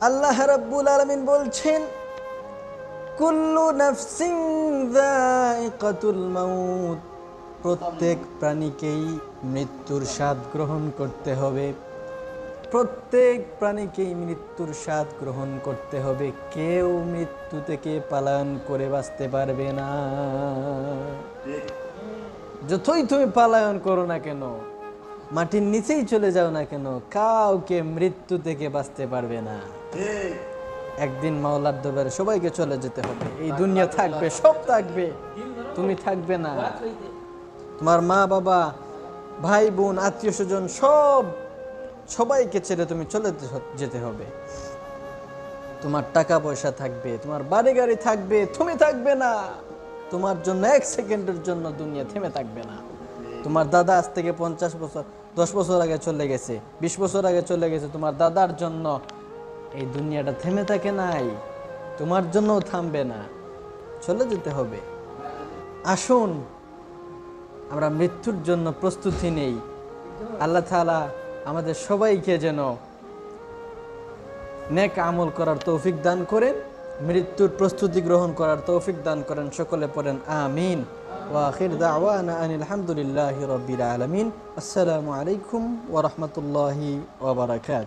আল্লাহ রাব্বুল আলামিন বলছেন, কুল্লু নাফসিন যায়িকাতুল মাউত, প্রত্যেক প্রাণীকেই মৃত্যুর স্বাদ গ্রহণ করতে হবে। প্রত্যেক প্রাণীকেই মৃত্যুর স্বাদ গ্রহণ করতে হবে। কেউ মৃত্যু থেকে পালায়ন করে বাঁচতে পারবে না। যতই তুমি পালায়ন করো না কেন, মাটির নিচেই চলে যাও না কেন, কাউকে মৃত্যু থেকে বাঁচতে পারবে না। একদিন মাওলার দরবারে সবাইকে চলে যেতে হবে। এই দুনিয়া থাকবে, সব থাকবে, তুমি থাকবে না। তোমার মা বাবা, ভাই বোন, আত্মীয় স্বজন সবাইকে ছেড়ে তুমি চলে যেতে হবে। তোমার টাকা পয়সা থাকবে, তোমার বাড়ি গাড়ি থাকবে, তুমি থাকবে না। তোমার জন্য এক সেকেন্ডের জন্য দুনিয়া থেমে থাকবে না। তোমার দাদা আজ থেকে 50 বছর 10 বছর আগে চলে গেছে, 20 বছর আগে চলে গেছে। তোমার দাদার জন্য এই দুনিয়াটা থেমে থাকে নাই, তোমার জন্যও থামবে না। চলে যেতে হবে। আসুন আমরা মৃত্যুর জন্য প্রস্তুতি নেই। আল্লাহ তাআলা আমাদের সবাইকে যেন নেক আমল করার তৌফিক দান করেন, মৃত্যুর প্রস্তুতি গ্রহণ করার তৌফিক দান করেন। সকলে পড়েন আমিন। ওয়া আখির দাওয়ানা আনিল হামদুলিল্লাহি রাব্বিল আলামিন। আসসালামু আলাইকুম ওয়া রাহমাতুল্লাহি ওয়া বারাকাতুহু।